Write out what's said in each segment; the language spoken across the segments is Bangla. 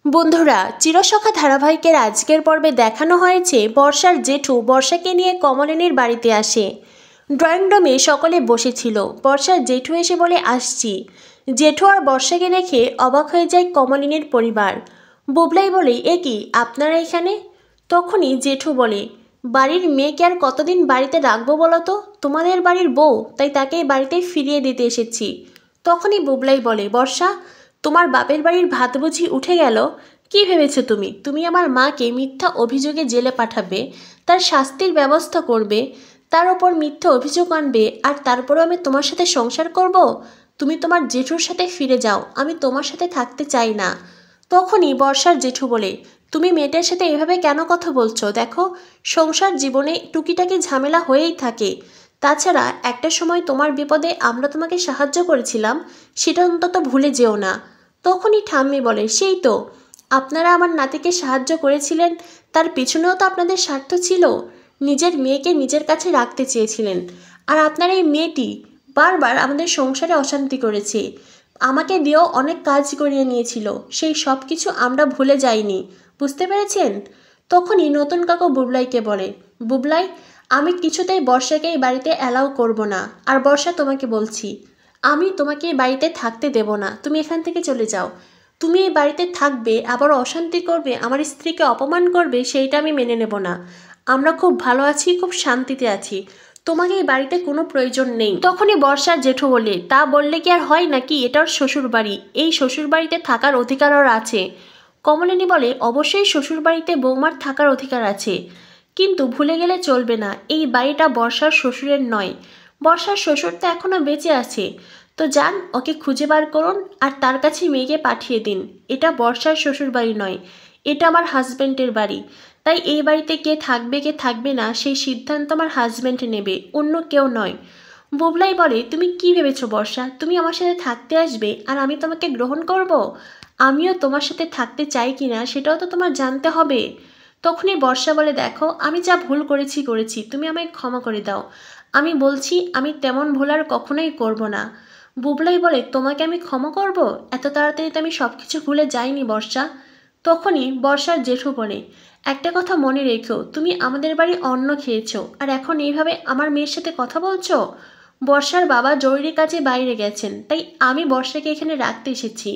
বন্ধুরা, চিরসখা ধারাবাহিকের আজকের পর্বে দেখানো হয়েছে বর্ষার জেঠু বর্ষাকে নিয়ে কমলিনীর বাড়িতে আসে। ড্রয়িং রুমে সকলে বসেছিল। বর্ষার জেঠু এসে বলে, আসছি। জেঠু আর বর্ষাকে দেখে অবাক হয়ে যায় কমলিনীর পরিবার। বুবলাই বলে, এ কি, আপনারা এখানে? তখনই জেঠু বলে, বাড়ির মেয়েকে আর কতদিন বাড়িতে রাখবো বলো তো? তোমাদের বাড়ির বউ, তাই তাকে বাড়িতে ফিরিয়ে দিতে এসেছি। তখনই বুবলাই বলে, বর্ষা, তোমার বাপের বাড়ির ভাত বুঝি উঠে গেল? কি ভেবেছো তুমি? তুমি আমার মাকে মিথ্যা অভিযোগে জেলে পাঠাবে, তার শাস্তির ব্যবস্থা করবে, তার ওপর মিথ্যা অভিযোগ আনবে, আর তারপরেও আমি তোমার সাথে সংসার করব? তুমি তোমার জেঠুর সাথে ফিরে যাও, আমি তোমার সাথে থাকতে চাই না। তখনই বর্ষার জেঠু বলে, তুমি মেয়েটার সাথে এভাবে কেন কথা বলছো? দেখো, সংসার জীবনে টুকিটাকি ঝামেলা হয়েই থাকে। তাছাড়া একটা সময় তোমার বিপদে আমরা তোমাকে সাহায্য করেছিলাম, সেটা অন্তত ভুলে যেও না। তখনই ঠাম্মি বলে, সেই তো, আপনারা আমার নাতিকে সাহায্য করেছিলেন, তার পিছনেও তো আপনাদের স্বার্থ ছিল। নিজের মেয়েকে নিজের কাছে রাখতে চেয়েছিলেন, আর আপনার এই মেয়েটি বারবার আমাদের সংসারে অশান্তি করেছে, আমাকে দিয়েও অনেক কাজ করিয়ে নিয়েছিল, সেই সব কিছু আমরা ভুলে যাইনি, বুঝতে পেরেছেন? তখনই নতুন কাকু বুবলাইকে বলে, বুবলাই, আমি কিছুতেই বর্ষাকে এই বাড়িতে অ্যালাউ করব না। আর বর্ষা, তোমাকে বলছি, আমি তোমাকে এই বাড়িতে থাকতে দেব না, তুমি এখান থেকে চলে যাও। তুমি এই বাড়িতে থাকবে, আবার অশান্তি করবে, আমার স্ত্রীকে অপমান করবে, সেইটা আমি মেনে নেব না। আমরা খুব ভালো আছি, খুব শান্তিতে আছি, তোমাকে এই বাড়িতে কোনো প্রয়োজন নেই। তখনই বর্ষার জেঠু বলে, তা বললে কি আর হয় নাকি? এটার শ্বশুর বাড়ি, এই শ্বশুর বাড়িতে থাকার অধিকার ওর আছে। কমলিনী বলে, অবশ্যই শ্বশুর বাড়িতে বৌমার থাকার অধিকার আছে, কিন্তু ভুলে গেলে চলবে না, এই বাড়িটা বর্ষার শ্বশুরের নয়। বর্ষার শ্বশুর তো এখনও বেঁচে আছে, তো যান, ওকে খুঁজে বার করুন, আর তার কাছে মেয়েকে পাঠিয়ে দিন। এটা বর্ষার শ্বশুর বাড়ি নয়, এটা আমার হাজব্যান্ডের বাড়ি। তাই এই বাড়িতে কে থাকবে কে থাকবে না সেই সিদ্ধান্ত আমার হাজব্যান্ড নেবে, অন্য কেউ নয়। বুবলাই বলে, তুমি কি ভেবেছো বর্ষা? তুমি আমার সাথে থাকতে আসবে আর আমি তোমাকে গ্রহণ করব? আমিও তোমার সাথে থাকতে চাই কি না সেটাও তো তোমার জানতে হবে। তখনই বর্ষা বলে, দেখো, আমি যা ভুল করেছি করেছি, তুমি আমায় ক্ষমা করে দাও। আমি বলছি, আমি তেমন ভুল আর কখনোই করব না। বুবলাই বলে, তোমাকে আমি ক্ষমা করব? এত তাড়াতাড়ি তো আমি সব কিছু ভুলে যাইনি বর্ষা। তখনই বর্ষার জেঠু বলে, একটা কথা মনে রেখো, তুমি আমাদের বাড়ি অন্ন খেয়েছো, আর এখন এইভাবে আমার মেয়ের সাথে কথা বলছো? বর্ষার বাবা জরুরি কাজে বাইরে গেছেন, তাই আমি বর্ষাকে এখানে রাখতে এসেছি।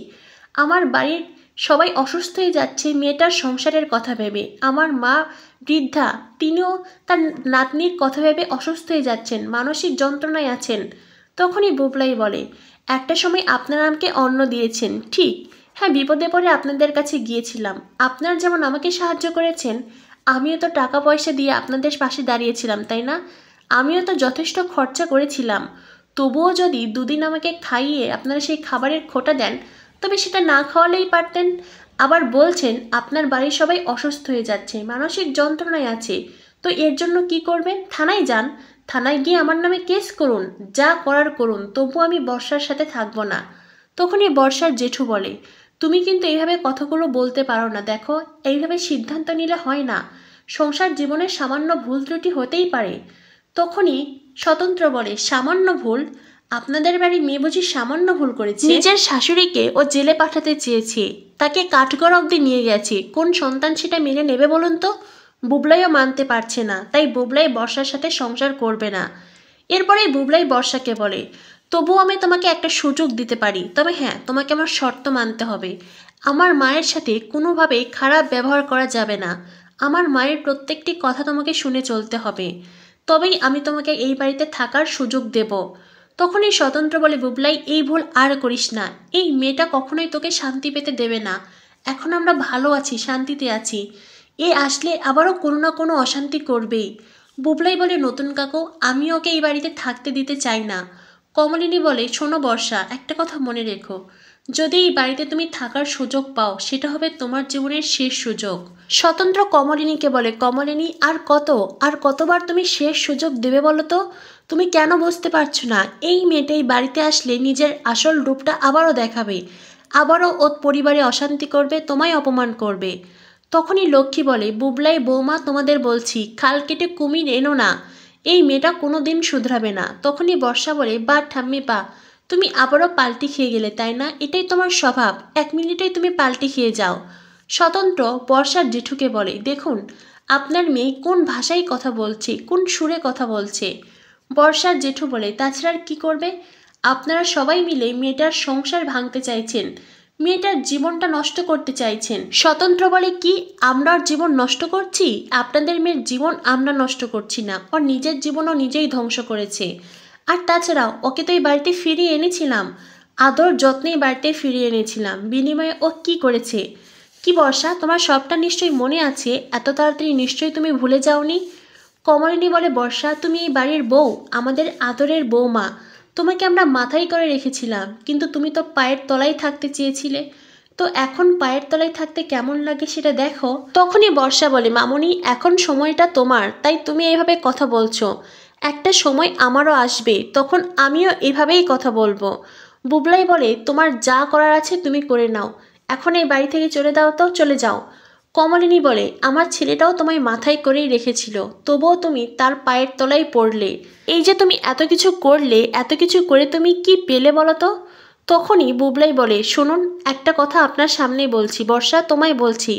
আমার বাড়ির সবাই অসুস্থ হয়ে যাচ্ছে মেয়েটার সংসারের কথা ভেবে। আমার মা বৃদ্ধা, তিনিও তার নাতনির কথা ভেবে অসুস্থ হয়ে যাচ্ছেন, মানসিক যন্ত্রণায় আছেন। তখনই বুবলাই বলে, একটা সময় আপনারা আমাকে অন্ন দিয়েছেন, ঠিক, হ্যাঁ, বিপদে পড়ে আপনাদের কাছে গিয়েছিলাম। আপনারা যেমন আমাকে সাহায্য করেছেন, আমিও তো টাকা পয়সা দিয়ে আপনাদের পাশে দাঁড়িয়েছিলাম, তাই না? আমিও তো যথেষ্ট খরচা করেছিলাম। তবুও যদি দুদিন আমাকে খাইয়ে আপনারা সেই খাবারের খোটা দেন, তবে সেটা না খাওয়ালেই পারতেন। আবার বলছেন আপনার বাড়ির সবাই অসুস্থ হয়ে যাচ্ছে, মানসিক যন্ত্রণায় আছে, তো এর জন্য কি করবেন? থানায় যান, থানায় গিয়ে আমার নামে কেস করুন, যা করার করুন, তবু আমি বর্ষার সাথে থাকবো না। তখনই বর্ষার জেঠু বলে, তুমি কিন্তু এইভাবে কথাগুলো বলতে পারো না, দেখো, এইভাবে সিদ্ধান্ত নিলে হয় না, সংসার জীবনে সামান্য ভুল ত্রুটি হতেই পারে। তখনই স্বতন্ত্র বলে, সামান্য ভুল? আপনাদের বাড়ি মেয়ে বুঝি সামান্য ভুল করেছে? নিজের শাশুড়িকে ও জেলে পাঠাতে চেয়েছে, তাকে কাঠগড় অবধি নিয়ে গেছে, কোন সন্তান সেটা মেনে নেবে বলুন তো? বুবলাইও মানতে পারছে না, তাই বুবলাই বর্ষার সাথে সংসার করবে না। এরপরেই বুবলাই বর্ষাকে বলে, তবুও আমি তোমাকে একটা সুযোগ দিতে পারি, তবে হ্যাঁ, তোমাকে আমার শর্ত মানতে হবে। আমার মায়ের সাথে কোনোভাবেই খারাপ ব্যবহার করা যাবে না, আমার মায়ের প্রত্যেকটি কথা তোমাকে শুনে চলতে হবে, তবেই আমি তোমাকে এই বাড়িতে থাকার সুযোগ দেব। তখনই স্বতন্ত্র বলে, বুবলাই, এই ভুল আর করিস না, এই মেয়েটা কখনোই তোকে শান্তি পেতে দেবে না। এখন আমরা ভালো আছি, শান্তিতে আছি, এ আসলে আবারও কোনো না কোনো অশান্তি করবেই। বুবলাই বলে, নতুন কাকু, আমি ওকে এই বাড়িতে থাকতে দিতে চাই না। কমলিনী বলে, শোনো বর্ষা, একটা কথা মনে রেখো, যদি এই বাড়িতে তুমি থাকার সুযোগ পাও, সেটা হবে তোমার জীবনের শেষ সুযোগ। স্বতন্ত্র কমলিনীকে বলে, কমলিনী, আর কতবার তুমি শেষ সুযোগ দেবে বলো তো? তুমি কেন বুঝতে পারছো না? এই মেয়েটাই বাড়িতে আসলে নিজের আসল রূপটা আবারও দেখাবে, আবারও ওর পরিবারে অশান্তি করবে, তোমায় অপমান করবে। তখনই লক্ষ্মী বলে, বুবলাই বৌমা, তোমাদের বলছি, খাল কেটে কুমির এনো না, এই মেয়েটা কোনো দিন শুধরাবে না। তখনই বর্ষা বলে, বা ঠাম্মি বা, তুমি আবারও পাল্টি খেয়ে গেলে, তাই না? এটাই তোমার স্বভাব, 1 মিনিটেই তুমি পাল্টি খেয়ে যাও। স্বতন্ত্র বর্ষার জেঠুকে বলে, দেখুন আপনার মেয়ে কোন ভাষায় কথা বলছে, কোন সুরে কথা বলছে। বর্ষার জেঠু বলে, তাছাড়া আর কি করবে, আপনারা সবাই মিলে মেয়েটার সংসার ভাঙতে চাইছেন, মেয়েটার জীবনটা নষ্ট করতে চাইছেন। স্বতন্ত্র বলে, কি আমরা ওর জীবন নষ্ট করছি? আপনাদের মেয়ের জীবন আমরা নষ্ট করছি না, ওর নিজের জীবনও নিজেই ধ্বংস করেছে। আর তাছাড়াও ওকে তো এই বাড়িতে ফিরিয়ে এনেছিলাম, আদর যত্নেই বাড়িতে ফিরিয়ে এনেছিলাম, বিনিময়ে ও কি করেছে? কি বর্ষা, তোমার সবটা নিশ্চয়ই মনে আছে, এত তাড়াতাড়ি নিশ্চয়ই তুমি ভুলে যাওনি। কমলিনী বলে, বর্ষা তুমি এই বাড়ির বউ, আমাদের আদরের বৌমা, তোমাকে আমরা মাথায় করে রেখেছিলাম, কিন্তু তুমি তো পায়ের তলায় থাকতে চেয়েছিলে, তো এখন পায়ের তলায় থাকতে কেমন লাগে সেটা দেখো। তখনই বর্ষা বলে, মামুনি এখন সময়টা তোমার, তাই তুমি এইভাবে কথা বলছো, একটা সময় আমারও আসবে, তখন আমিও এভাবেই কথা বলবো। বুবলাই বলে, তোমার যা করার আছে তুমি করে নাও, এখন এই বাড়ি থেকে চলে দাও তো, চলে যাও। কমলিনী বলে, আমার ছেলেটাও তোমায় মাথায় করেই রেখেছিল, তবুও তুমি তার পায়ের তলায় পড়লে, এই যে তুমি এত কিছু করলে, এত কিছু করে তুমি কি পেলে বলো তো? তখনই বুবলাই বলে, শুনুন একটা কথা আপনার সামনেই বলছি বর্ষা, তোমায় বলছি,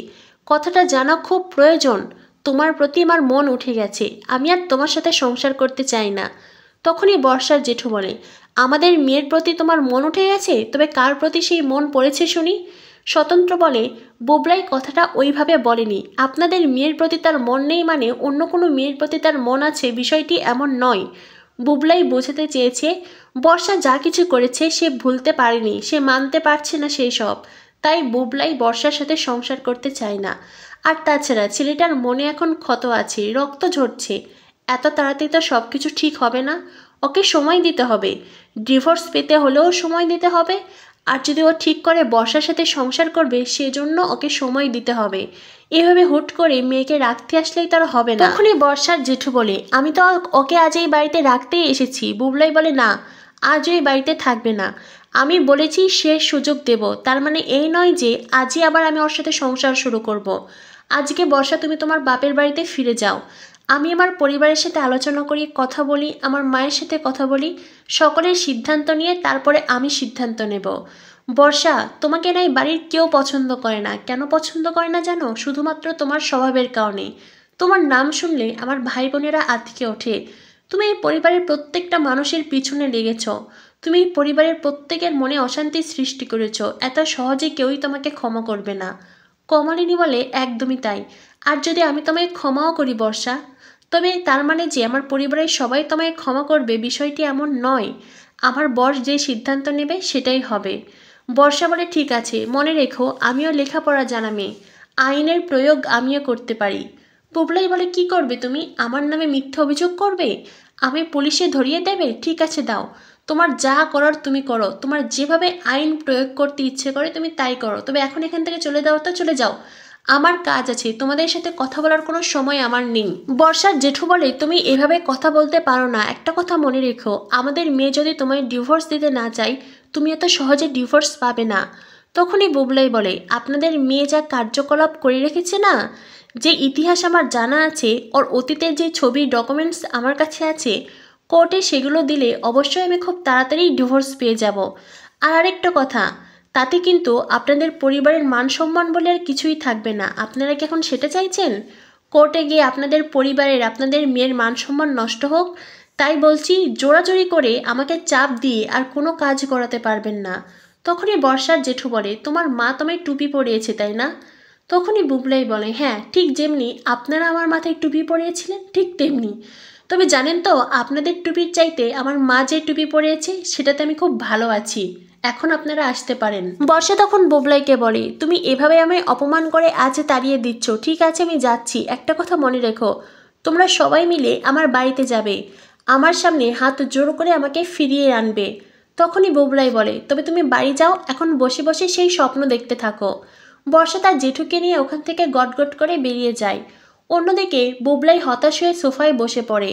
কথাটা জানা খুব প্রয়োজন, তোমার প্রতি আমার মন উঠে গেছে, আমি আর তোমার সাথে সংসার করতে চাই না। তখনই বর্ষার জেঠু বলে, আমাদের মেয়ের প্রতি তোমার মন উঠে গেছে, তবে কার প্রতি সেই মন পড়েছে শুনি। স্বতন্ত্র বলে, বুবলাই কথাটা ওইভাবে বলেনি, আপনাদের মেয়ের প্রতি তার মন নেই মানে অন্য কোনো মেয়ের প্রতি তার মন আছে, বিষয়টি এমন নয়। বুবলাই বোঝাতে চেয়েছে বর্ষা যা কিছু করেছে সে ভুলতে পারেনি, সে মানতে পারছে না সেই সব, তাই বুবলাই বর্ষার সাথে সংসার করতে চায় না। আর তাছাড়া ছেলেটার মনে এখন ক্ষত আছে, রক্ত ঝরছে, এত তাড়াতাড়ি তো সব কিছু ঠিক হবে না, ওকে সময় দিতে হবে, ডিভোর্স পেতে হলেও সময় দিতে হবে, আর যদি ও ঠিক করে বর্ষার সাথে সংসার করবে সেজন্য ওকে সময় দিতে হবে, এভাবে হুট করে মেয়েকে রাখতে আসলেই তার হবে না। তখনই বর্ষার জেঠু বলে, আমি তো ওকে আজ এই বাড়িতে রাখতেই এসেছি। বুবলাই বলে, না আজ এই বাড়িতে থাকবে না, আমি বলেছি শেষ সুযোগ দেব, তার মানে এই নয় যে আজই আবার আমি ওর সাথে সংসার শুরু করব। আজকে বর্ষা তুমি তোমার বাপের বাড়িতে ফিরে যাও, আমি আমার পরিবারের সাথে আলোচনা করি, কথা বলি, আমার মায়ের সাথে কথা বলি, সকলের সিদ্ধান্ত নিয়ে তারপরে আমি সিদ্ধান্ত নেব। বর্ষা, তোমাকে না এই বাড়ির কেউ পছন্দ করে না, কেন পছন্দ করে না জানো? শুধুমাত্র তোমার স্বভাবের কারণে, তোমার নাম শুনলে আমার ভাই বোনেরা আঁতকে ওঠে, তুমি এই পরিবারের প্রত্যেকটা মানুষের পিছনে লেগেছ, তুমি এই পরিবারের প্রত্যেকের মনে অশান্তি সৃষ্টি করেছ, এত সহজে কেউই তোমাকে ক্ষমা করবে না। কমলিনী বলে, একদমই তাই, আর যদি আমি তোমায় ক্ষমাও করি বর্ষা, তবে তার মানে যে আমার পরিবারের সবাই তোমায় ক্ষমা করবে বিষয়টি এমন নয়, আমার বর যে সিদ্ধান্ত নেবে সেটাই হবে। বর্ষা বলে, ঠিক আছে, মনে রেখো আমিও লেখাপড়া জানা মেয়ে, আইনের প্রয়োগ আমিও করতে পারি। বুবলাই বলে, কি করবে তুমি, আমার নামে মিথ্যা অভিযোগ করবে, আমি পুলিশে ধরিয়ে দেবে? ঠিক আছে দাও, তোমার যা করার তুমি করো, তোমার যেভাবে আইন প্রয়োগ করতে ইচ্ছে করে তুমি তাই করো, তবে এখন এখান থেকে চলে দাও তো, চলে যাও, আমার কাজ আছে, তোমাদের সাথে কথা বলার কোনো সময় আমার নেই। বর্ষার জেঠু বলে, তুমি এভাবে কথা বলতে পারো না, একটা কথা মনে রেখো, আমাদের মেয়ে যদি তোমায় ডিভোর্স দিতে না চাই, তুমি এত সহজে ডিভোর্স পাবে না। তখনই বুবলাই বলে, আপনাদের মেয়ে যা কার্যকলাপ করে রেখেছে না, যে ইতিহাস আমার জানা আছে, ওর অতীতের যে ছবি ডকুমেন্টস আমার কাছে আছে, কোর্টে সেগুলো দিলে অবশ্যই আমি খুব তাড়াতাড়ি ডিভোর্স পেয়ে যাব। আর আরেকটা কথা, তাতে কিন্তু আপনাদের পরিবারের মান সম্মান বলে আর কিছুই থাকবে না, আপনারা কি এখন সেটা চাইছেন? কোর্টে গিয়ে আপনাদের পরিবারের, আপনাদের মেয়ের মান সম্মান নষ্ট হোক? তাই বলছি, জোরাজোরি করে আমাকে চাপ দিয়ে আর কোনো কাজ করাতে পারবেন না। তখনই বর্ষার জেঠু বলে, তোমার মা তোমায় টুপি পরিয়েছে তাই না? তখনই বুবলাই বলে, হ্যাঁ ঠিক যেমনি আপনারা আমার মাথায় টুপি পরিয়েছিলেন ঠিক তেমনি, তবে জানেন তো আপনাদের টুপির চাইতে আমার মা যে টুপি পরিয়েছে সেটাতে আমি খুব ভালো আছি, এখন আপনারা আসতে পারেন। বর্ষা তখন বুবলাইকে বলে, তুমি এভাবে আমায় অপমান করে আজ তাড়িয়ে দিচ্ছ, ঠিক আছে আমি যাচ্ছি, একটা কথা মনে রেখো, তোমরা সবাই মিলে আমার বাড়িতে যাবে, আমার সামনে হাত জোর করে আমাকে ফিরিয়ে আনবে। তখনই বুবলাই বলে, তবে তুমি বাড়ি যাও, এখন বসে বসে সেই স্বপ্ন দেখতে থাকো। বর্ষা তার জেঠুকে নিয়ে ওখান থেকে গটগট করে বেরিয়ে যায়। অন্যদিকে বুবলাই হতাশ হয়ে সোফায় বসে পড়ে।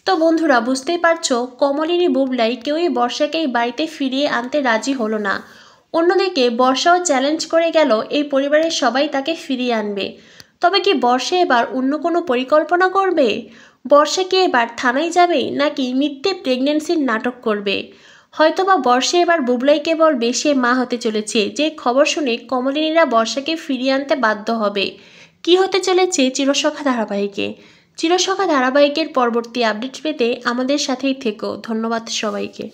তো বন্ধুরা বুঝতেই পারছো, কমলিনী বুবলাই কেউই বর্ষাকে এই বাড়িতে ফিরিয়ে আনতে রাজি হলো না। অন্যদিকে বর্ষাও চ্যালেঞ্জ করে গেল এই পরিবারের সবাই তাকে ফিরিয়ে আনবে। তবে কি বর্ষা এবার অন্য কোনো পরিকল্পনা করবে? বর্ষা কি এবার থানায় যাবে নাকি মিথ্যে প্রেগন্যান্সির নাটক করবে? হয়তোবা বর্ষা এবার বুবলাইকে বলবে সে মা হতে চলেছে, যে খবর শুনে কমলিনীরা বর্ষাকে ফিরিয়ে আনতে বাধ্য হবে। কি হতে চলেছে চিরসখা ধারাবাহিকে? চিরসখা ধারাবাহিকের পরবর্তী আপডেট পেতে আমাদের সাথেই থেকো। ধন্যবাদ সবাইকে।